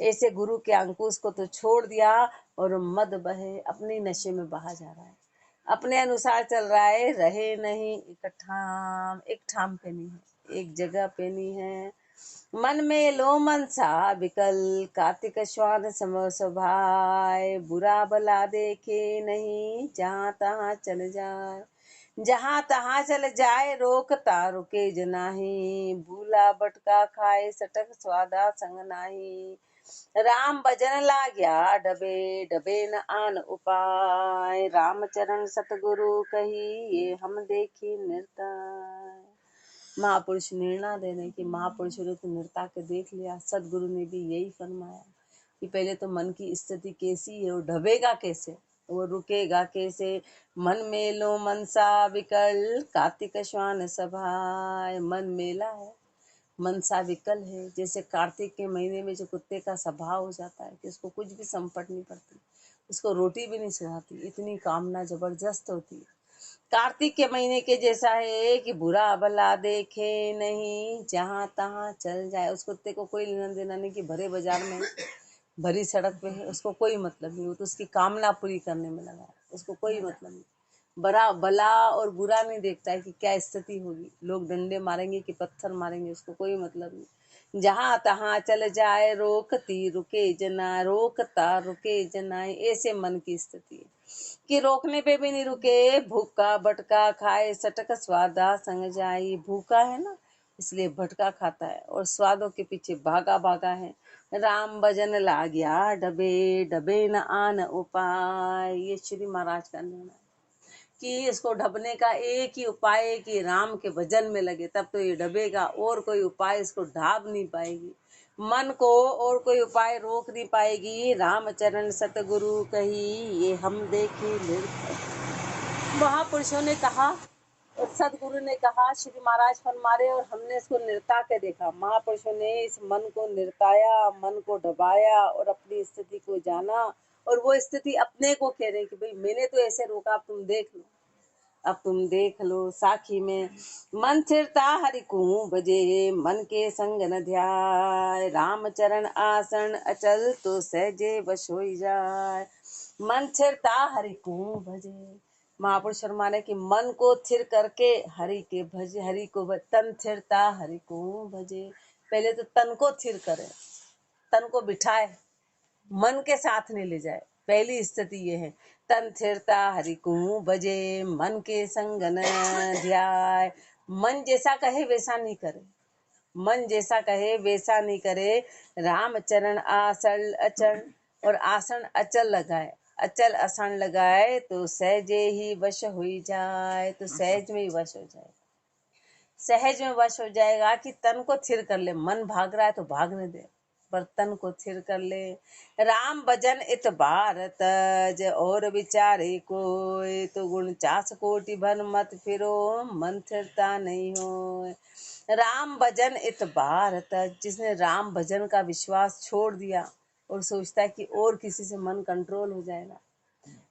ऐसे गुरु के अंकुश को तो छोड़ दिया और मद बहे अपनी नशे में बहा जा रहा है, अपने अनुसार चल रहा है, रहे नहीं एक ठाम पे नहीं है, एक जगह पे नहीं है। मन में लो मनसा विकल, कार्तिक श्वान सम स्वभाय, बुरा भला देखे नहीं, जहाँ तहाँ चल जाए, जहाँ तहाँ चल जाए, रोकता रुके ज नाही, भूला भटका खाए सटक स्वादा संग नाही, राम भजन लाग्या डबे डबे न आन उपाय, राम चरण सतगुरु कही ये हम देखी निर्ताय। महापुरुष निर्णय दे रहे कि महापुरुषों ने तो निर्ता के देख लिया, सदगुरु ने भी यही फरमाया कि पहले तो मन की स्थिति कैसी है, वो ढबेगा कैसे, वो रुकेगा कैसे। मन मेलो मनसा विकल, कार्तिक श्वान सभाय, मन मेला है, मनसा विकल है। जैसे कार्तिक के महीने में जो कुत्ते का स्वभाव हो जाता है कि उसको कुछ भी संपट नहीं पड़ती, उसको रोटी भी नहीं सुहाती, इतनी कामना जबरदस्त होती है। कार्तिक के महीने के जैसा है कि बुरा भला देखे नहीं, जहाँ तहाँ चल जाए। उस कुत्ते को कोई लेना देना नहीं कि भरे बाजार में भरी सड़क पे है, उसको कोई मतलब नहीं, वो तो उसकी कामना पूरी करने में लगा है, उसको कोई मतलब नहीं। बड़ा भला और बुरा नहीं देखता है कि क्या स्थिति होगी, लोग डंडे मारेंगे कि पत्थर मारेंगे, उसको कोई मतलब नहीं। जहाँ तहाँ चल जाए, रोकती रुके जना, रोकता रुके जना, ऐसे मन की स्थिति है कि रोकने पे भी नहीं रुके, भूखा भटका खाए सटक स्वादा संग जाई। भूखा है ना, इसलिए भटका खाता है और स्वादों के पीछे भागा भागा है। राम भजन लाग्या डबे डबे न आन उपाय, ये श्री महाराज का निर्णय कि इसको ढबने का एक ही उपाय है कि राम के भजन में लगे, तब तो ये डबेगा, और कोई उपाय इसको ढाब नहीं पाएगी, मन को और कोई उपाय रोक नहीं पाएगी। रामचरण सतगुरु कही ये हम देखी निर्भय। महापुरुषों ने कहा और सदगुरु ने कहा, श्री महाराज फरमारे, और हमने इसको निर्ता के देखा। महापुरुषों ने इस मन को निर्ताया, मन को डबाया और अपनी स्थिति को जाना, और वो स्थिति अपने को कह रहे कि भाई मैंने तो ऐसे रोका, अब तुम देख लो, अब तुम देख लो। साखी में मन थिरता हरि को बजे, मन के संग न ध्याय, राम चरण आसन अचल तो सहजे वश हो जाए। मन थिरता हरि को भजे, महापुरुष शर्मा ने कि मन को थिर करके हरि के भजे, हरि को तन थिरता हरि को भजे। पहले तो तन को थिर करे, तन को बिठाए, मन के साथ नहीं ले जाए, पहली स्थिति ये है। तन थिरता हरि को भजे, मन के संग न ध्याय। मन जैसा कहे वैसा नहीं करे, मन जैसा कहे वैसा नहीं करे। राम चरण आसन अचल, और आसन अचल लगाए, अचल आसन लगाए तो सहजे ही वश हो जाए, तो सहज में ही वश हो जाए, सहज में वश हो जाएगा कि तन को थिर कर ले। मन भाग रहा है तो भागने दे, पर तन को थिर कर ले। राम भजन इत भारत और विचारे कोई, तो 49 कोटि भर मत फिरो, मन थिरता नहीं हो। राम भजन इत भारत, जिसने राम भजन का विश्वास छोड़ दिया और सोचता है कि और किसी से मन कंट्रोल हो जाएगा,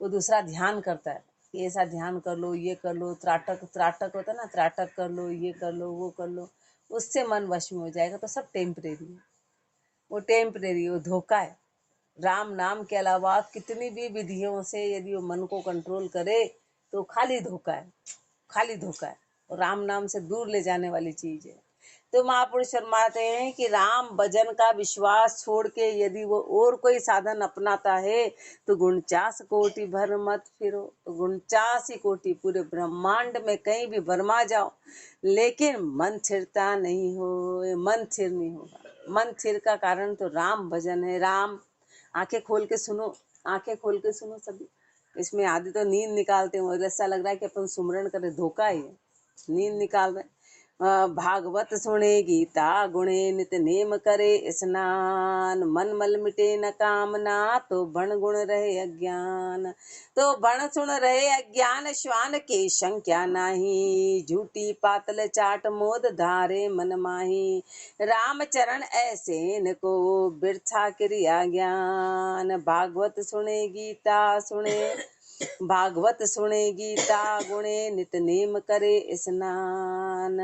वो दूसरा ध्यान करता है कि ऐसा ध्यान कर लो, ये कर लो, त्राटक त्राटक होता है ना, त्राटक कर लो, ये कर लो, वो कर लो, उससे मन वश में हो जाएगा। तो सब टेम्परेरी है, वो टेम्परेरी, वो धोखा है। राम नाम के अलावा कितनी भी विधियों से यदि वो मन को कंट्रोल करे तो खाली धोखा है, खाली धोखा है, और राम नाम से दूर ले जाने वाली चीज है। तो महापुरुष फरमाते हैं कि राम भजन का विश्वास छोड़ के यदि वो और कोई साधन अपनाता है तो 49 कोटि भर मत फिरो, तो 49 कोटि पूरे ब्रह्मांड में कहीं भी भरमा जाओ, लेकिन मन थिरता नहीं हो, मन थिर नहीं होगा। मन थिर का कारण तो राम भजन है। राम, आंखें खोल के सुनो, आंखें खोल के सुनो सभी। इसमें आदि तो नींद निकालते हैं और ऐसा लग रहा है कि अपन सुमरण करे, धोखा ही है, नींद निकाल रहे। भागवत सुने गीता गुणे नित नेम करे स्नान, मन मल मिटे न कामना तो बण गुण रहे अज्ञान, तो बण सुन रहे अज्ञान श्वान के संख्या नाही, झूठी पातल चाट मोद धारे मन माही, राम चरण ऐसे न को बिरथा क्रिया ज्ञान। भागवत सुने गीता सुने, भागवत सुने गीता गुणे नित नेम करे स्नान,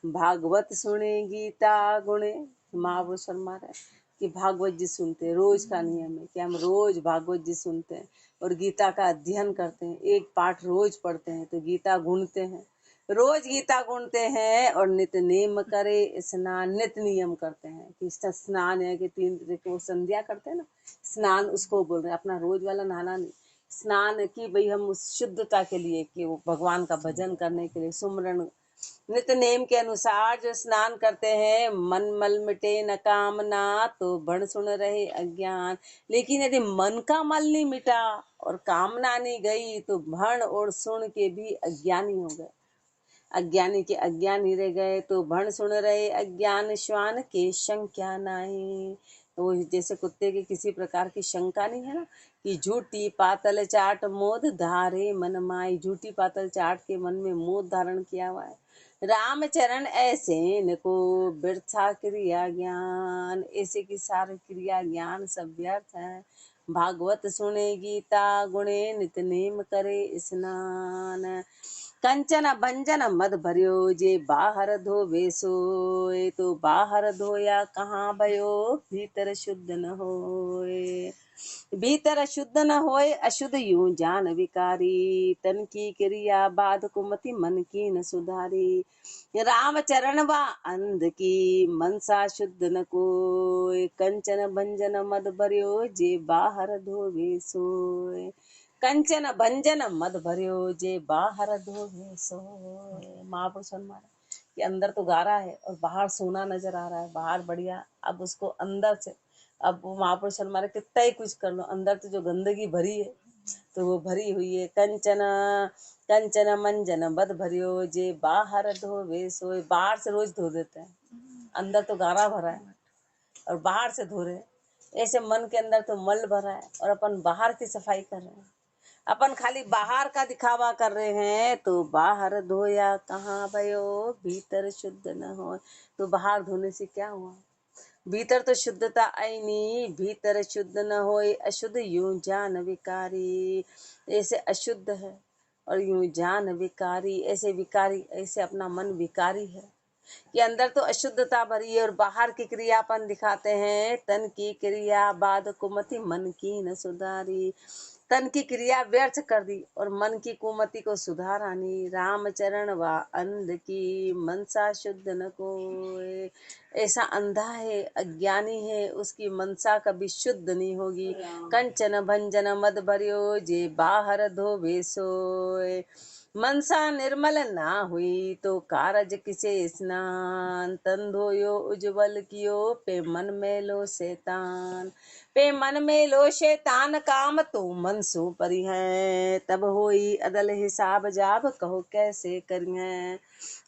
भागवत सुने गीता गुणे। महापुरुष फरमा रहे कि भागवत जी सुनते हैं। रोज का नियम है कि हम रोज भागवत जी सुनते हैं और गीता का अध्ययन करते हैं। एक पाठ रोज पढ़ते हैं तो गीता गुणते हैं, रोज गीता गुणते हैं। और नित नेम करे स्नान, नित नियम करते हैं कि स्नान है कि 3 को संध्या करते हैं ना, स्नान उसको बोल रहे हैं, अपना रोज वाला नहाना नहीं। स्नान की भाई हम उस शुद्धता के लिए कि वो भगवान का भजन करने के लिए सुमरन नित्य नेम के अनुसार जो स्नान करते हैं। मन मल मिटे न कामना तो भण सुन रहे अज्ञान। लेकिन यदि मन का मल नहीं मिटा और कामना नहीं गई तो भण और सुन के भी अज्ञानी हो गए। अज्ञानी के अज्ञान ही रह गए। तो भण सुन रहे अज्ञान श्वान के शंका नहीं। तो वो जैसे कुत्ते की किसी प्रकार की शंका नहीं है ना, कि झूठी पातल चाट मोद धारे मन माई। झूठी पातल चाट के मन में मोद धारण किया हुआ है। राम चरण ऐसे नको बिरथा क्रिया ज्ञान। ऐसे की सारी क्रिया ज्ञान सब व्यर्थ है। भागवत सुने गीता गुणे नित नेम करे स्नान। कंचन भंजन मद भरियो जे बाहर धोवे सोए। तो बाहर धोया कहाँ भयो भीतर शुद्ध न होए। भीतर शुद्ध न होए अशुद्ध यूं जान विकारी। तन की क्रिया बाध कुमति मन की न सुधारी। राम चरण बा अंध की मनसा शुद्ध न कोय। कंचन भंजन मद भरियो जे बाहर धोवे सोए। कंचन भंजन मद भरियो जे बाहर धोवे सोए। महापुरुष हमारा कि अंदर तो गारा है और बाहर सोना नजर आ रहा है, बाहर बढ़िया। अब उसको अंदर से, अब वो महापुरुष हमारे कितना ही कुछ कर लो, अंदर तो जो गंदगी भरी है तो वो भरी हुई है। कंचन कंचन मंजन बद भरियो जे बाहर धोवे सोए। बाहर से रोज धो देते हैं, अंदर तो गारा भरा है और बाहर से धो रहे हैं। ऐसे मन के अंदर तो मल भरा है और अपन बाहर की सफाई कर रहे हैं। अपन खाली बाहर का दिखावा कर रहे हैं। तो बाहर धोया कहाँ भयो भीतर शुद्ध न हो। तो बाहर धोने से क्या हुआ, भीतर तो शुद्धता आई नहीं। भीतर शुद्ध न होए अशुद्ध यूं जान विकारी। ऐसे अशुद्ध है और यूं जान विकारी। ऐसे विकारी, ऐसे अपना मन विकारी है कि अंदर तो अशुद्धता भरी है और बाहर की क्रियापन दिखाते हैं। तन की क्रिया बाद कुमति मन की न सुधारी। तन की क्रिया व्यर्थ कर दी और मन की कुमति को सुधारा नहीं। राम चरण व अंध की मनसा शुद्ध न कोय। ऐसा अंधा है, अज्ञानी है, उसकी मनसा कभी शुद्ध नहीं होगी। कंचन भंजन मद भरियो जे बाहर धोवे सोय। मनसा निर्मल ना हुई तो कारज किसे स्नान। तन धोयो उज्जवल कियो पे मन में लो शैतान। पे मन में लो शैतान काम तो मन सो परी है। तब होई अदल हिसाब जाब कहो कैसे करिए।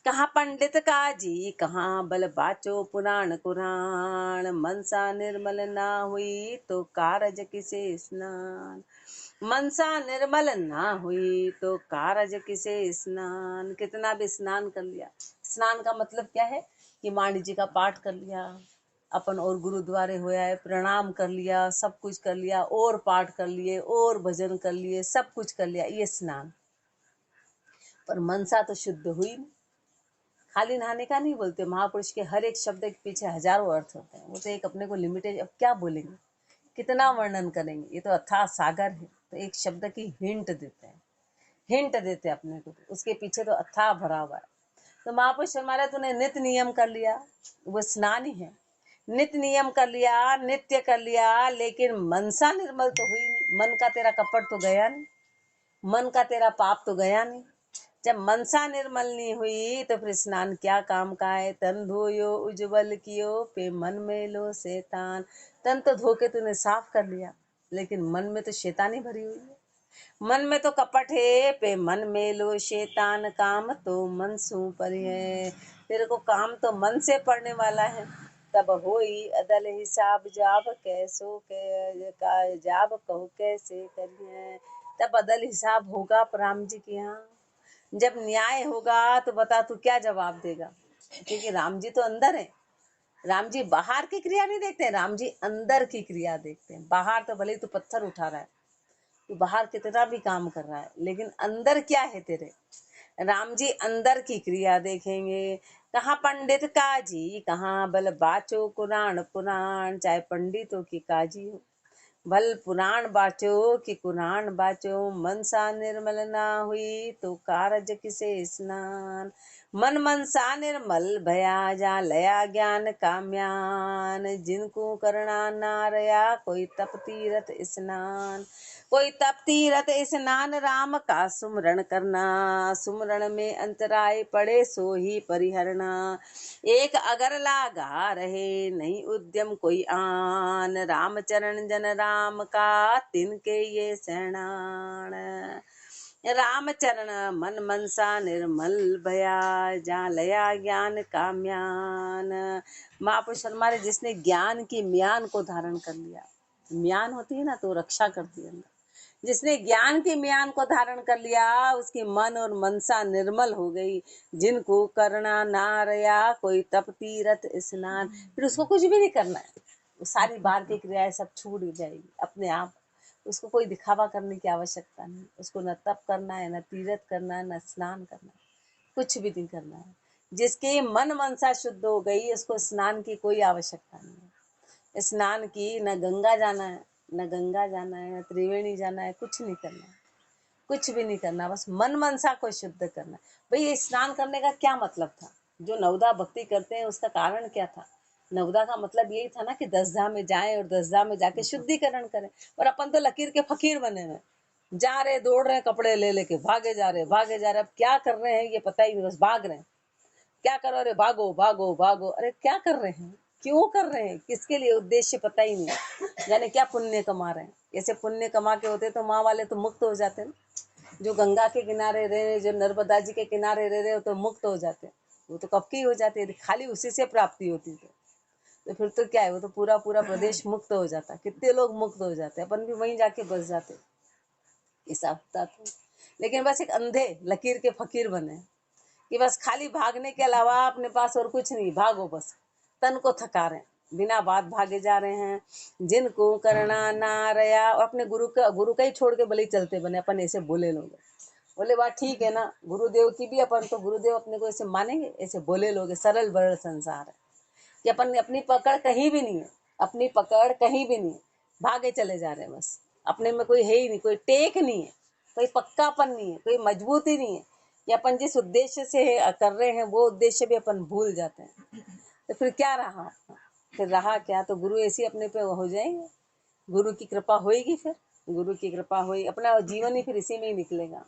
कहाँ पंडित का जी कहाँ बल बाचो पुराण कुरान। मनसा निर्मल ना हुई तो कारज किसे स्नान। मनसा निर्मल ना हुई तो कारज किसे स्नान। कितना भी स्नान कर लिया, स्नान का मतलब क्या है कि मान जी का पाठ कर लिया अपन और गुरुद्वारे होया है, प्रणाम कर लिया, सब कुछ कर लिया और पाठ कर लिए और भजन कर लिए, सब कुछ कर लिया, ये स्नान। पर मनसा तो शुद्ध हुई नहीं। खाली नहाने का नहीं बोलते, महापुरुष के हर एक शब्द के पीछे हजारों अर्थ होते हैं। वो तो एक अपने को लिमिटेड, अब क्या बोलेंगे, कितना वर्णन करेंगे, ये तो अथाह सागर है। तो एक शब्द की हिंट देते हैं, हिंट देते अपने को, उसके पीछे तो अथाह भरा हुआ है। तो महापुरुष हमारा तूने नित्य नियम कर लिया, वो स्नान ही है। नित्य नियम कर लिया, नित्य कर लिया, लेकिन मनसा निर्मल तो हुई नहीं। मन का तेरा कपट तो गया नहीं, मन का तेरा पाप तो गया नहीं। जब मनसा निर्मल नहीं हुई तो फिर स्नान क्या काम का है। तन धोयो उज्जवल कियो पे मन में लो शैतान। तन तो धो के तूने साफ कर लिया, लेकिन मन में तो शैतानी भरी हुई है। मन में तो कपट है, पे मन में लो शैतान काम तो मन सू पर है। तेरे को काम तो मन से पड़ने वाला है। तब होई अदल हिसाब जाब कैसो के जाब कहो कैसे करिए। तब अदल हिसाब होगा राम जी के यहाँ। जब न्याय होगा तो बता तू क्या जवाब देगा, क्योंकि राम जी तो अंदर है। राम जी बाहर की क्रिया नहीं देखते हैं, राम जी अंदर की क्रिया देखते हैं। बाहर तो भले तू पत्थर उठा रहा है, तू बाहर कितना भी काम कर रहा है, लेकिन अंदर क्या है तेरे। राम जी अंदर की क्रिया देखेंगे। कहाँ पंडित काजी कहाँ बल बाचो कुरान पुराण, चाहे पंडित हो कि काजी हो, भल पुराण बाचो कि कुरान बाचो, मनसा निर्मल ना हुई तो कारज किसे स्नान। मन मनसा निर्मल भया जा लया ज्ञान काम्यान, जिनको करना ना रया कोई तप तीरथ स्नान। कोई तप तीरथ स्नान राम का सुमरण करना, सुमरण में अंतराय पड़े सो ही परिहरना। एक अगर लागा रहे नहीं उद्यम कोई आन, राम चरण जन राम का तिनके ये शरणान। राम चरण मन मनसा निर्मल भया जा लया ज्ञान काम्यान। महापुरुष फरमा रहे जिसने ज्ञान की म्यान को धारण कर लिया, म्यान होती है ना तो रक्षा करती है अंदर, जिसने ज्ञान की म्यान को धारण कर लिया उसकी मन और मनसा निर्मल हो गई। जिनको करना ना रया कोई तप तीरथ स्नान, फिर उसको कुछ भी नहीं करना है, वो सारी भारतीय क्रियाएं सब छूट जाएगी अपने आप। उसको कोई दिखावा करने की आवश्यकता नहीं, उसको न तप करना है, न तीरथ करना है, न स्नान करना है, कुछ भी नहीं करना है। जिसके मन मनसा शुद्ध हो गई उसको स्नान की कोई आवश्यकता नहीं है। स्नान की न गंगा जाना है, न गंगा जाना है, न त्रिवेणी जाना है, कुछ नहीं करना है, कुछ भी नहीं करना, बस मन मनसा को शुद्ध करना। भाई ये स्नान करने का क्या मतलब था? जो नवदा भक्ति करते हैं उसका कारण क्या था? नवदा का मतलब यही था ना कि 10 धाम में जाएं और 10 धाम में जाके शुद्धिकरण करें। और अपन तो लकीर के फकीर बने हुए, जा रहे दौड़ रहे कपड़े ले लेके भागे जा रहे भागे जा रहे, अब क्या कर रहे हैं ये पता ही नहीं, बस भाग रहे हैं। क्या करो, अरे भागो भागो भागो, अरे क्या कर रहे हैं, क्यों कर रहे हैं, किसके लिए, उद्देश्य पता ही नहीं, यानी क्या पुण्य कमा रहे हैं। ऐसे पुण्य कमा के होते तो माँ वाले तो मुक्त हो जाते ना, जो गंगा के किनारे रह रहे, जो नर्मदा जी के किनारे रह रहे हो तो मुक्त हो जाते, वो तो कब की हो जाते, खाली उसी से प्राप्ति होती तो फिर तो क्या है, वो तो पूरा पूरा प्रदेश मुक्त हो जाता, कितने लोग मुक्त हो जाते, अपन भी वहीं जाके बस जाते, ऐसा होता तो। लेकिन बस एक अंधे लकीर के फकीर बने कि बस खाली भागने के अलावा अपने पास और कुछ नहीं, भागो बस, तन को थका रहे हैं, बिना बात भागे जा रहे हैं। जिनको करना ना रया, और अपने गुरु का ही छोड़ के भले ही चलते बने, अपन ऐसे बोले लोग, बोले बात ठीक है ना, गुरुदेव की भी अपन तो गुरुदेव अपने को ऐसे मानेंगे, ऐसे बोले लोग, सरल बरल संसार है कि अपन अपनी पकड़ कहीं भी नहीं है, अपनी पकड़ कहीं भी नहीं है, भागे चले जा रहे हैं बस, अपने में कोई है ही नहीं, कोई टेक नहीं है, कोई पक्कापन नहीं है, कोई मजबूती नहीं है कि अपन जिस उद्देश्य से कर रहे हैं वो उद्देश्य भी अपन भूल जाते हैं। तो फिर क्या रहा, फिर रहा क्या, तो गुरु ऐसे अपने पे हो जाएंगे, गुरु की कृपा होएगी, फिर गुरु की कृपा हुई, अपना जीवन ही फिर इसी में ही निकलेगा,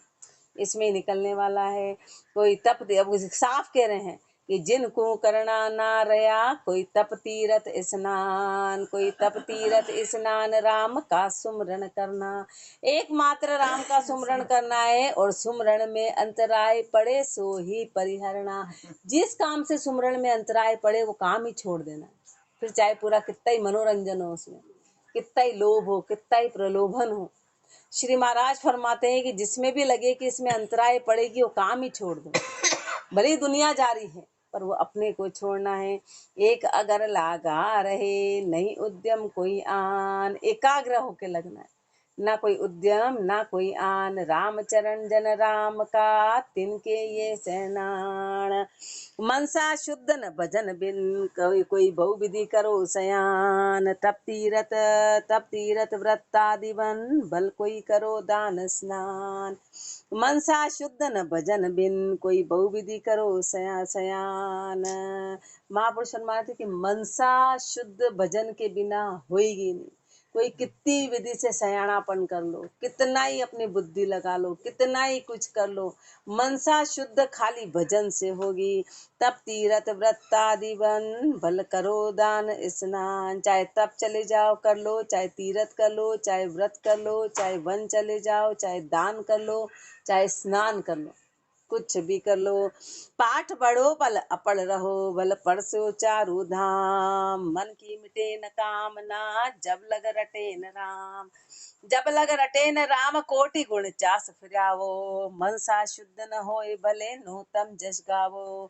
इसमें ही निकलने वाला है। कोई तप, अब साफ कह रहे हैं कि जिनको करना ना रया कोई तप तीरथ स्नान, कोई तप तीरथ स्नान राम का सुमरण करना, एकमात्र राम का सुमरण करना है, और सुमरण में अंतराय पड़े सो ही परिहरना। जिस काम से सुमरण में अंतराय पड़े वो काम ही छोड़ देना, फिर चाहे पूरा कितना ही मनोरंजन हो, उसमें कितना ही लोभ हो, कितना ही प्रलोभन हो, श्री महाराज फरमाते हैं कि जिसमें भी लगे कि इसमें अंतराय पड़ेगी वो काम ही छोड़ दो, भले दुनिया जारी है पर वो अपने को छोड़ना है। एक अगर लागा रहे नहीं उद्यम कोई आन, एकाग्र होके लगना है, ना कोई उद्यम ना कोई आन, राम चरण जन राम का तिनके ये सहनान। मनसा शुद्ध न भजन बिन कोई बहु विधि करो सयान, तप तीरथ व्रतादि बन भल कोई करो दान स्नान। मनसा शुद्ध न भजन बिन कोई बहु विधि करो सयान। महापुरुष फरमाते कि मनसा शुद्ध भजन के बिना होएगी नहीं, कोई कितनी विधि से सयानापन कर लो, कितना ही अपनी बुद्धि लगा लो, कितना ही कुछ कर लो, मनसा शुद्ध खाली भजन से होगी। तप तीरथ व्रतादि बन भल करो दान स्नान, चाहे तप चले जाओ कर लो, चाहे तीरथ कर लो, चाहे व्रत कर लो, चाहे वन चले जाओ, चाहे दान कर लो, चाहे स्नान कर लो, कुछ भी कर लो। पाठ पढ़ो बल अपड़ रहो, बल पढ़सो चारु धाम, मन की मिटे न कामना जब लग रटे न राम। जब लग रटे न राम कोटि गुण चास फिरावो, मनसा शुद्ध न होए भले नूतम जस गावो।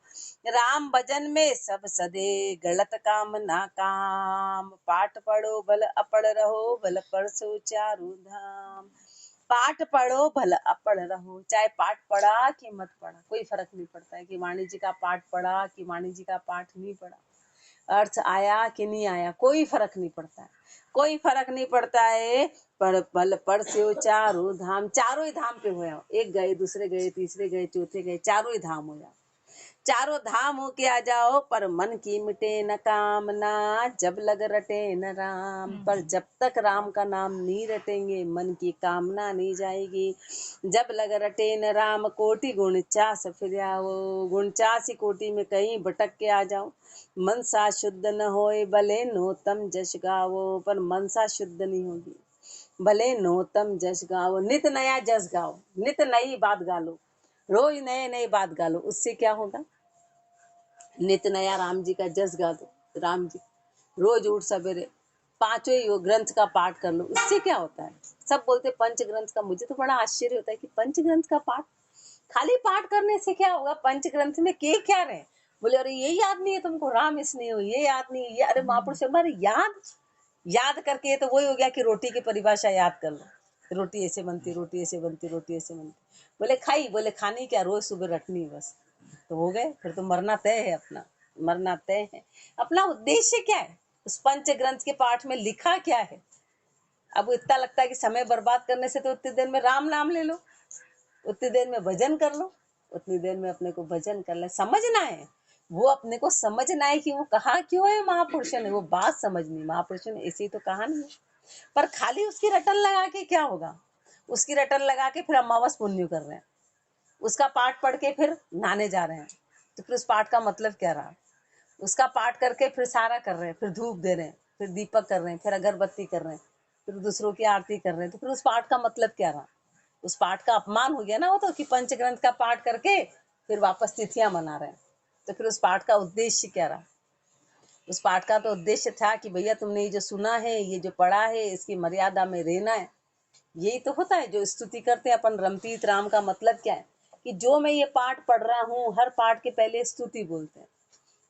राम भजन में सब सदे गलत काम ना काम, पाठ पढ़ो बल अपड़ रहो, बल पढ़सो चारु धाम। पाठ पढ़ो भला अपढ़ रहो। चाहे पाठ पढ़ा कि मत पढ़ा, कोई फर्क नहीं पड़ता है कि वाणी जी का पाठ पढ़ा कि वाणी जी का पाठ नहीं पढ़ा, अर्थ आया कि नहीं आया, कोई फर्क नहीं पड़ता है, कोई फर्क नहीं पड़ता है। पर भल पढ़ से चारों धाम, चारों ही धाम पे हो जाओ, एक गए दूसरे गए तीसरे गए चौथे गए, चारों ही धाम हो जाओ, चारों धाम होके आ जाओ। पर मन की मिटे न कामना, जब लग रटे न राम। पर जब तक राम का नाम नहीं रटेंगे, मन की कामना नहीं जाएगी। जब लग रटे न राम, कोटि गुण चास फिर आओ। गुण चासी कोटि में कहीं भटक के आ जाओ। मनसा शुद्ध न होए, भले नोतम जश गावो। पर मनसा शुद्ध नहीं होगी, भले नोतम जश गाओ। नित नया जश गाओ, नित नई बात गा लो, रोज नए नए बात गा लो। उससे क्या होगा? नित नया राम जी का जस गा दो। राम जी रोज उठ सवेरे पांचों ही ग्रंथ का पाठ कर लो, उससे क्या होता है? सब बोलते पंच ग्रंथ का, मुझे तो बड़ा आश्चर्य होता है कि पंच ग्रंथ का पाठ, खाली पाठ करने से क्या होगा? पंच ग्रंथ में के क्या रहे? बोले अरे ये याद नहीं है तुमको, राम इसने हो, ये याद नहीं है, अरे महापुरुष हमारे याद याद करके तो वही हो गया कि रोटी की परिभाषा याद कर लो, रोटी ऐसे बनती, रोटी ऐसे बनती, रोटी ऐसे बनती। बोले खाई, बोले खानी क्या, रोज सुबह रटनी बस, तो हो गए। फिर तो मरना तय है, अपना मरना तय है। अपना उद्देश्य क्या है? उस पंच ग्रंथ के पाठ में लिखा क्या है? अब इतना लगता है कि समय बर्बाद करने से तो उतनी देर में राम नाम ले लो, उतनी देर में भजन कर लो, उतनी देर में अपने को भजन कर ले। समझना है, वो अपने को समझना है कि वो कहा क्यों है महापुरुष ने, वो बात समझनी। महापुरुष ने ऐसे ही तो कहा नहीं है, पर खाली उसकी रटन लगा के क्या होगा? उसकी रटन लगा के फिर अमावस पुण्य कर रहे हैं, उसका पाठ पढ़ के फिर नहाने जा रहे हैं, तो फिर उस पाठ का मतलब क्या रहा? उसका पाठ करके फिर सारा कर रहे हैं, फिर धूप दे रहे हैं, फिर दीपक कर रहे हैं, फिर अगरबत्ती कर रहे हैं, फिर दूसरों की आरती कर रहे हैं, तो फिर उस पाठ का मतलब क्या रहा? उस पाठ का अपमान हो गया ना वो तो, कि पंचग्रंथ का पाठ करके फिर वापस तिथियां मना रहे हैं। तो फिर उस पाठ का उद्देश्य क्या रहा? उस पाठ का तो उद्देश्य था कि भैया तुमने ये जो सुना है, ये जो पढ़ा है, इसकी मर्यादा में रहना है। यही तो होता है जो स्तुति करते हैं अपन रमतीत राम का मतलब क्या है? कि जो मैं ये पाठ पढ़ रहा हूँ, हर पाठ के पहले स्तुति बोलते हैं।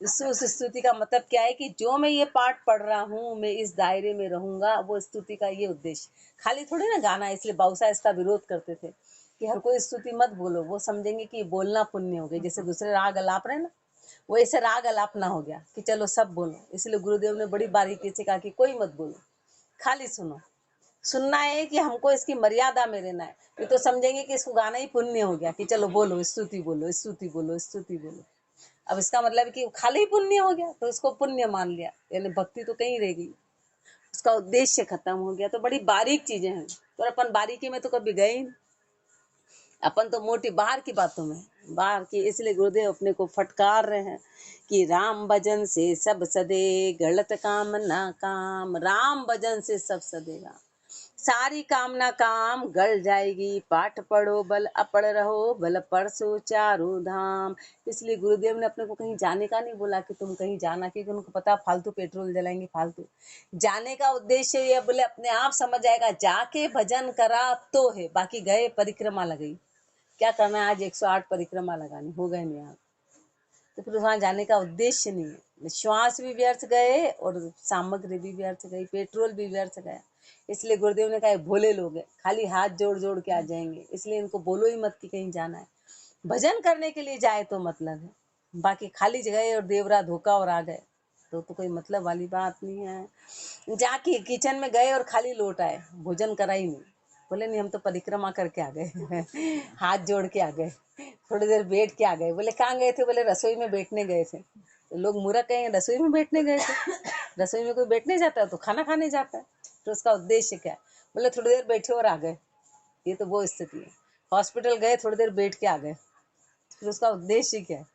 उस स्तुति का मतलब क्या है? कि जो मैं ये पाठ पढ़ रहा हूँ, मैं इस दायरे में रहूंगा, वो स्तुति का ये उद्देश्य। खाली थोड़ी ना गाना है, इसलिए बाबू साहब इसका विरोध करते थे कि हर कोई स्तुति मत बोलो, वो समझेंगे कि बोलना पुण्य हो गया। जैसे दूसरे राग अलाप रहे ना, वो ऐसे राग अलाप ना हो गया कि चलो सब बोलो। इसलिए गुरुदेव ने बड़ी बारीकी से कहा कि कोई मत बोलो, खाली सुनो। सुनना है कि हमको इसकी मर्यादा में रहना है। ये तो समझेंगे कि इसको गाना ही पुण्य हो गया कि चलो बोलो स्तुति, बोलो स्तुति, बोलो स्तुति, बोलो। अब इसका मतलब है कि खाली पुण्य हो गया, तो इसको पुण्य मान लिया, यानी भक्ति तो कहीं रह गई, उसका उद्देश्य खत्म हो गया। तो बड़ी बारीक चीजें हैं, तो अपन बारीकी में तो कभी गए ही नहीं। अपन तो मोटी बाहर की बातों में, बाहर की। इसलिए गुरुदेव अपने को फटकार रहे हैं कि राम भजन से सब सदे, गलत काम ना काम। राम भजन से सब सदेगा, सारी कामना काम गल जाएगी। पाठ पढ़ो बल अपड़ रहो, बल परसो चारों धाम। इसलिए गुरुदेव ने अपने को कहीं जाने का नहीं बोला कि तुम कहीं जाना, क्योंकि उनको पता फालतू पेट्रोल जलाएंगे, फालतू जाने का उद्देश्य ये बोले अपने आप समझ आएगा। जाके भजन करा तो है, बाकी गए परिक्रमा लगाई, क्या करना है आज 108 परिक्रमा लगानी, हो गए नहीं आप, तो फिर वहां जाने का उद्देश्य नहीं है। श्वास भी व्यर्थ गए और सामग्री भी व्यर्थ गई, पेट्रोल भी व्यर्थ गया। इसलिए गुरुदेव ने कहा भोले लोग हैं, खाली हाथ जोड़ जोड़ के आ जाएंगे, इसलिए इनको बोलो ही मत कि कहीं जाना है। भजन करने के लिए जाए तो मतलब है, बाकी खाली गए और देवरा धोखा और आ गए तो कोई मतलब वाली बात नहीं है। जाके किचन में गए और खाली लौट आए, भोजन करा ही नहीं। बोले नहीं हम तो परिक्रमा करके आ गए हाथ जोड़ के आ गए, थोड़ी देर बैठ के आ गए। बोले कहाँ गए थे? बोले रसोई में बैठने गए थे। तो लोग मूर्ख कहेंगे रसोई में बैठने गए थे, रसोई में कोई बैठने जाता है तो खाना खाने जाता है, तो उसका उद्देश्य क्या है? बोले थोड़ी देर बैठे और आ गए। ये तो वो स्थिति है। हॉस्पिटल गए, थोड़ी देर बैठ के आ गए, फिर उसका उद्देश्य क्या है?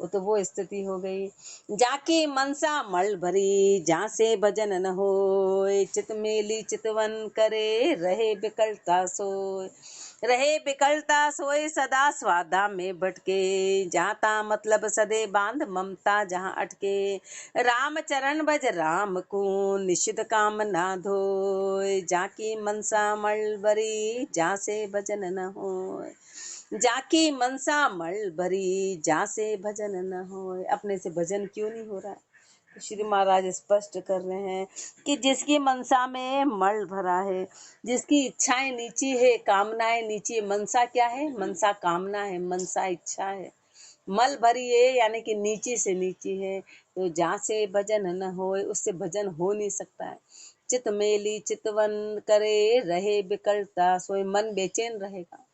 वो तो वो स्थिति हो गई। जाके मनसा मल भरी, जहाँ से भजन न हो, चित मेली चितवन करे, रहे बिकलता सोय। रहे बिकलता सोए सदा स्वादा में भटके, जाता मतलब सदे बांध ममता जहाँ अटके। राम चरण भज राम को, निषिद्ध काम ना धोए। जाकी मनसा मल भरी, जहाँ से भजन न हो। जाकी मनसा मल भरी, जा से भजन न हो। अपने से भजन क्यों नहीं हो रहा है? श्री महाराज स्पष्ट कर रहे हैं कि जिसकी मनसा में मल भरा है, जिसकी इच्छाएं नीची है, कामनाएं नीची है। मनसा क्या है? मनसा कामना है, मनसा इच्छा है। मल भरी है यानी कि नीची से नीची है। तो जहाँ से भजन न हो, उससे भजन हो नहीं सकता है। चित मेली चितवन करे रहे विकलता सोए, मन बेचैन रहेगा।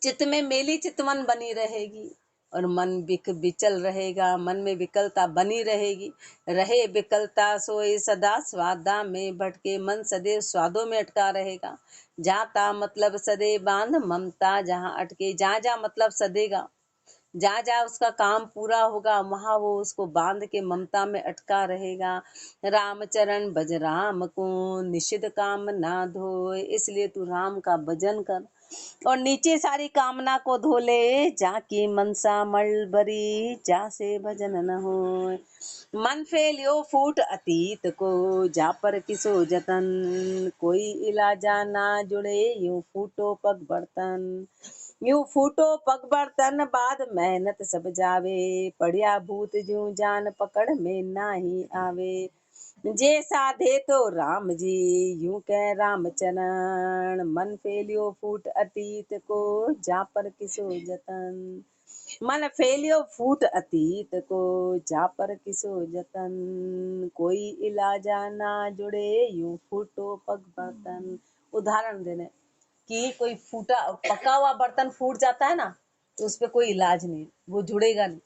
चित्त में मेली चितवन बनी रहेगी और मन विचल रहेगा, मन में विकलता बनी रहेगी। रहे विकलता सोए सदा स्वादा में भटके, मन सदैव स्वादों में अटका रहेगा। जाता मतलब सदैव बांध ममता जहाँ अटके, जहाँ जहाँ मतलब सदेगा, जहाँ जहाँ उसका काम पूरा होगा वहाँ वो उसको बांध के ममता में अटका रहेगा। राम चरण भज राम को निषिद्ध काम ना धोए, इसलिए तू राम का भजन कर और नीचे सारी कामना को धो ले। जाकी मनसा मल भरी, जा से भजन न हो। मन फेलियो फूट अतीत को, जा पर किसो जतन। कोई इलाजा ना जुड़े, यूं फूटो पग बर्तन। यूं फूटो पग बर्तन, बाद मेहनत सब जावे। पढ़िया भूत जू जान पकड़ में नाही आवे। जे साधे तो राम जी, यूं कह रामचरण। मन फेलियो फूट अतीत को, जा पर किसो जतन। मन फेलियो फूट अतीत को, जा पर किसो जतन। कोई इलाजा ना जुड़े, यूं फूटो पग बर्तन। उदाहरण देने कि कोई फूटा पका हुआ बर्तन फूट जाता है ना, तो उस पर कोई इलाज नहीं, वो जुड़ेगा नहीं।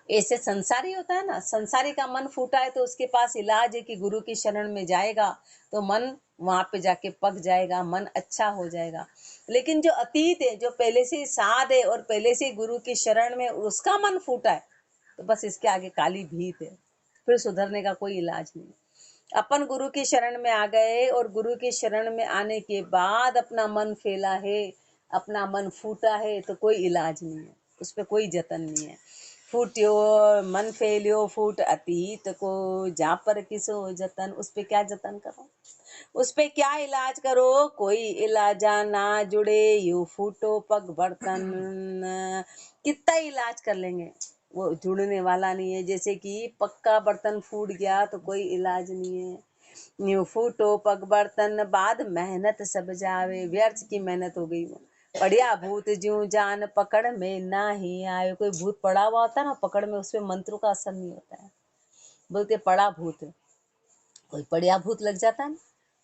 ऐसे संसारी होता है ना, संसारी का मन फूटा है तो उसके पास इलाज है कि गुरु की शरण में जाएगा तो मन वहां पे जाके पक जाएगा, मन अच्छा हो जाएगा। लेकिन जो अतीत है, जो पहले से ही साध है और पहले से ही गुरु की शरण में उसका मन फूटा है, तो बस इसके आगे काली भीत है, फिर सुधरने का कोई इलाज नहीं। अपन गुरु की शरण में आ गए और गुरु की शरण में आने के बाद अपना मन फैला है, अपना मन फूटा है, तो कोई इलाज नहीं है, उस पर कोई जतन नहीं है। फूट्यो मन फैलियो फूट अतीत को, जा पर किसो जतन। उस पे क्या जतन करो, उस पे क्या इलाज करो? कोई इलाजा ना जुड़े, यू फूटो पग बर्तन। कितना इलाज कर लेंगे, वो जुड़ने वाला नहीं है। जैसे कि पक्का बर्तन फूट गया तो कोई इलाज नहीं है। न्यू फूटो पग बर्तन, बाद मेहनत सब जावे। व्यर्थ की मेहनत हो गई वो। पढ़िया भूत ज्यों जान पकड़ में ना ही आए। कोई भूत पड़ा हुआ होता है ना पकड़ में, उसमें मंत्रों का असर नहीं होता है। बोलते पड़ा भूत, कोई पढ़िया भूत लग जाता है ना,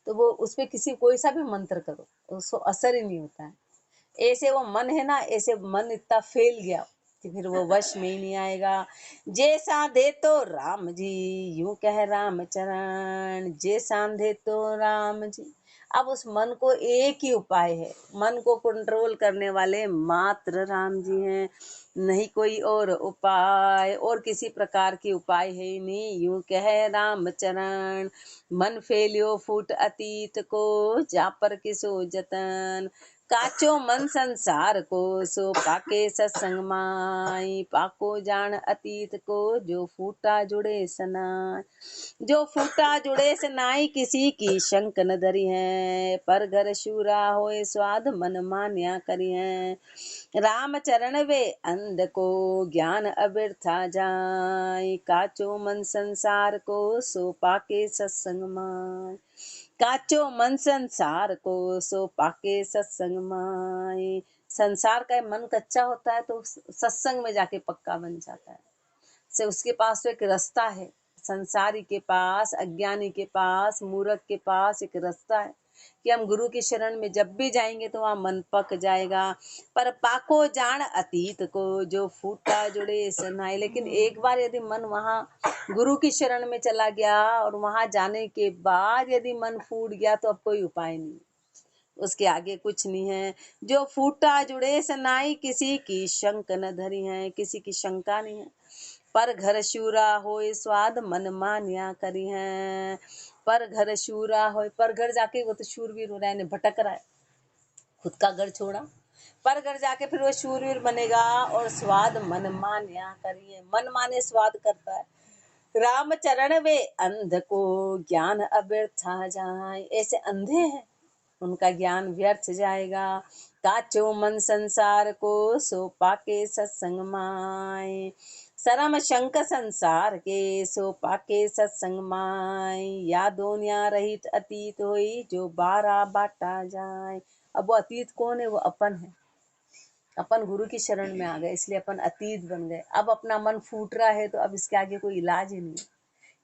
तो वो उस पे किसी कोई सा भी मंत्र करो उसको असर ही नहीं होता है। ऐसे वो मन है ना, ऐसे मन इतना फैल गया कि फिर वो वश में ही नहीं आएगा। जैसा दे तो राम जी, यूं कह रामचरण। जे सांधे तो राम जी। अब उस मन को एक ही उपाय है, मन को कंट्रोल करने वाले मात्र राम जी हैं, नहीं कोई और उपाय। और किसी प्रकार की उपाय है ही नहीं। यूं कह रामचरण, मन फेलियो फूट अतीत को, जा पर किसो जतन। काचो मन संसार को, सो पाके सत्संग माई। पाको जान अतीत को, जो फूटा जुड़े सनाई। जो फूटा जुड़े सनाई, किसी की शंक न धरी है। पर घर शूरा होए स्वाद, मन मान्या करी है। राम चरण वे अंध को, ज्ञान अबिरथा जाय। काचो मन संसार को, सो पाके सत्संग माई। काचो मन संसार को, सो पाके सत्संग माई। संसार का मन कच्चा होता है तो सत्संग में जाके पक्का बन जाता है। से उसके पास तो एक रास्ता है, संसारी के पास, अज्ञानी के पास, मूर्ख के पास एक रास्ता है कि हम गुरु की शरण में जब भी जाएंगे तो वहाँ मन पक जाएगा। पर पाको जान अतीत को, जो फूटा जुड़े सनाई। लेकिन एक बार यदि मन वहाँ गुरु की शरण में चला गया और वहाँ जाने के बाद यदि मन फूट गया तो अब कोई उपाय नहीं, उसके आगे कुछ नहीं है। जो फूटा जुड़े सनाई, किसी की शंक न धरी है, किसी की शंका नहीं है। पर घर शूरा होए स्वाद, मन मान्या करी है। पर घर शूरा होए, पर घर जाके वो तो शूरवीर हो रहा है, भटक रहा है, खुद का घर छोड़ा, पर घर जाके फिर वो शूरवीर बनेगा। और स्वाद मन मान्या करिए, मन माने स्वाद करता है। राम चरण वे अंध को, ज्ञान अव्यर्था जाए। ऐसे अंधे हैं, उनका ज्ञान व्यर्थ जाएगा। काचो मन संसार को, सो पाके सत्संग माए। सरम शंक संसार के सो पाके सत्संग माय, या दोनिया रहित अतीत होई जो बारा बाटा जाए। अब वो अतीत कौन है? वो अपन है। अपन गुरु की शरण में आ गए इसलिए अपन अतीत बन गए। अब अपना मन फूट रहा है तो अब इसके आगे कोई इलाज ही नहीं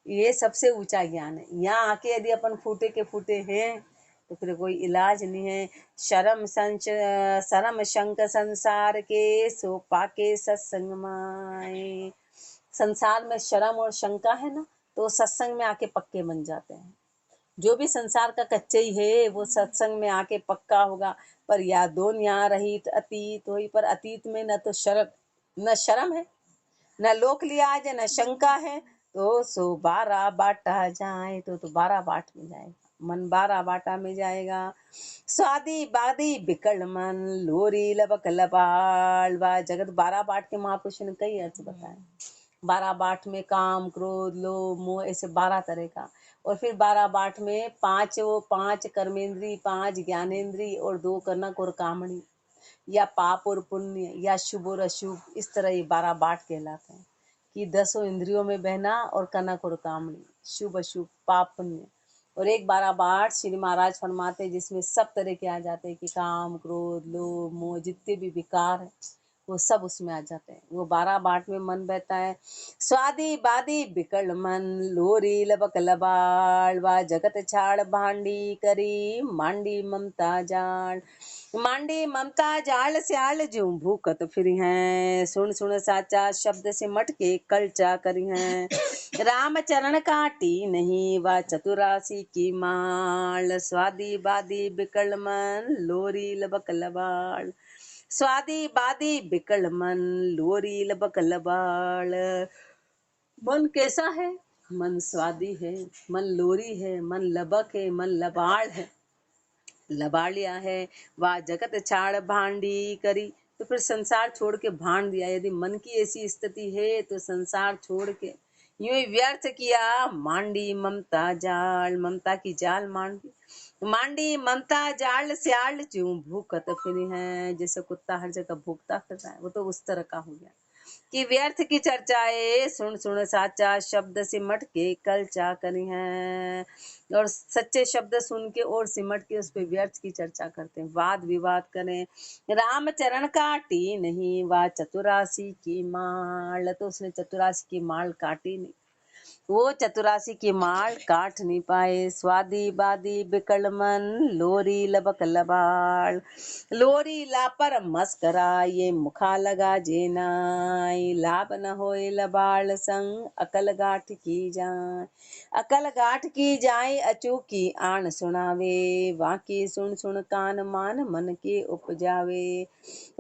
है। ये सबसे ऊंचा ज्ञान है। यहाँ आके यदि अपन फूटे के फूटे हैं तो फिर कोई इलाज नहीं है। शरम शंक संसार के सो पाके सत्संग माए। संसार में शर्म और शंका है ना, तो सत्संग में आके पक्के बन जाते हैं। जो भी संसार का कच्चे ही है वो सत्संग में आके पक्का होगा। पर या दोनिया रहित अतीत होई, पर अतीत में न शर्म है, न लोक लिहाज है, न शंका है, तो सो बारह बाटा जाए। तो बारह बाट में जाएगा मन, बारह बाटा में जाएगा। स्वादी बादी बिकल मन, लोरी लबक लबाल वा जगत। बारह बाट के महापुरुष ने कई अर्थ बताए। 12 बाट में काम क्रोध लोभ मोह, ऐसे 12 तरह का। और फिर 12 बाट में 5 कर्मेंद्री, 5 ज्ञानेंद्री और 2 कनक और कामणी, या पाप और पुण्य, या शुभ और अशुभ। इस तरह ये 12 बाट कहलाते हैं कि 10 इंद्रियों में बहना और कनक और कामणी, शुभ अशुभ पाप पुण्य। और एक 12 बाट श्री महाराज फरमाते जिसमें सब तरह के आ जाते हैं कि काम क्रोध लोभ मोह, जितने भी विकार है वो सब उसमें आ जाते हैं। वो 12 बाट में मन बहता है। स्वादी बादी बिकल मन, लोरी लबक लबाड़ वा जगत छाड़ भांडी करी, मांडी ममता जाल। मांडी ममता जाल स्याल ज्यों भूकत फिरी हैं, सुन सुन साचा शब्द से मटके कलचा करी हैं। राम चरण काटी नहीं वा चतुरासी की माल, स्वादी बादी बिकल मन, लोरी लबक लबाड़। स्वादी बादी बिकल मन, लोरी लबक लबाड़। मन कैसा है? मन स्वादी है, मन लोरी है, मन लबक है, मन लबाड़ है, लबाड़िया है। वह जगत छाड़ भांडी करी, तो फिर संसार छोड़ के भांड दिया। यदि मन की ऐसी स्थिति है तो संसार छोड़ के यूं ही व्यर्थ किया। मांडी ममता जाल, ममता की जाल मांडी, मांडी ममता जाल स्याल ज्यों भूकत फिरी है। जैसे कुत्ता हर जगह भूखता फिर रहा है, वो तो उस तरह का हो गया कि व्यर्थ की चर्चाए, सुन सुन साचा शब्द सिमट के कलचा करी हैं। और सच्चे शब्द सुन के और सिमट के उस पे व्यर्थ की चर्चा करते हैं, वाद विवाद करें। राम चरण काटी नहीं वा चतुरासी की माल, तो उसने चतुरासी की माल काटी नहीं, वो चतुरासी की माल काट नहीं पाए। स्वादी बादी बिकल मन, लोरी लबक लबाड़। लोरी लापर मस्करा, ये मुखा लगा जेनाई। लाभ न होए लबाड़ संग, अकल गाठ की जाए। अकल गाठ की जाए अचूकी आन सुनावे, वाकी सुन सुन कान मान मन के उपजावे।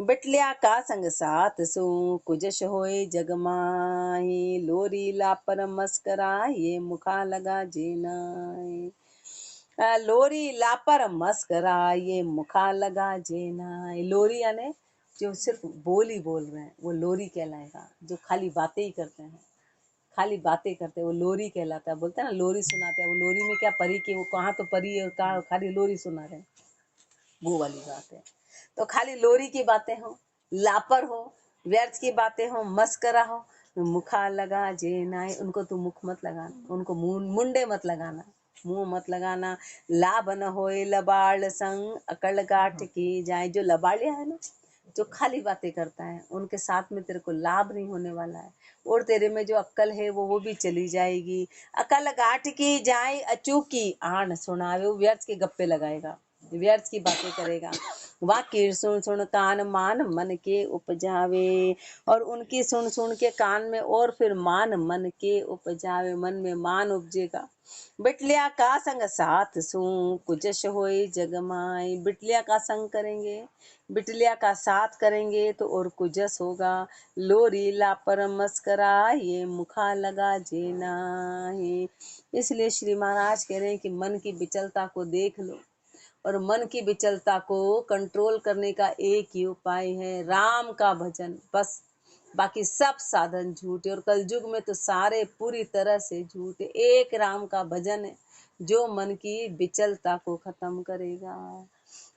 बिटलिया का संग साथ सो, कुजश होए जग माही। लोरी लापर मस्करा, ये मुखा लगा जेनाई। लोरी लापर मस्करा, ये मुखा लगा जेनाई। लोरी यानी जो सिर्फ बोल ही बोल रहे हैं वो लोरी कहलाएगा। जो खाली बातें ही करते हैं, खाली बातें करते हैं, वो लोरी कहलाता है। बोलते हैं ना लोरी सुनाते हैं, वो लोरी में क्या परी की, वो कहाँ तो परी है, कहाँ खाली लोरी सुना रहे हैं, वो वाली बात है। तो खाली लोरी की बातें हो, लापर हो, व्यर्थ की बातें हो, मस्करा हो, मुखा लगा जेनाए, उनको तो मुख मत लगाना, उनको मुंडे मत लगाना, मुंह मत लगाना। लाभ न होए लबाड़ संग, अकड़ गाठ की जाए। जो लबाड़िया है ना, जो खाली बातें करता है, उनके साथ में तेरे को लाभ नहीं होने वाला है, और तेरे में जो अक्ल है वो भी चली जाएगी। अकल गाठ की जाए अचूकी आन सुनावे, वो व्यर्थ के गप्पे लगाएगा, व्यर्थ की बातें करेगा। वाक्य सुन सुन कान मान मन के उपजावे, और उनकी सुन सुन के कान में और फिर मान मन के उपजावे, मन में मान उपजेगा। बिटलिया का संग साथ सू, कुजश होए जगमाई। बिटलिया का संग करेंगे, बिटलिया का साथ करेंगे तो और कुजस होगा। लोरी लापर मस्करा, ये मुखा लगा जेना ही। इसलिए श्री महाराज कह रहे हैं कि मन की विचलता को देख लो, और मन की विचलता को कंट्रोल करने का एक ही उपाय है, राम का भजन बस। बाकी सब साधन झूठे, और कलयुग में तो सारे पूरी तरह से झूठे। एक राम का भजन है जो मन की विचलता को खत्म करेगा।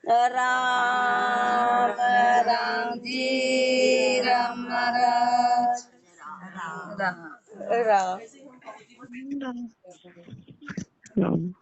राम राम जी राम महाराज। राम। राम।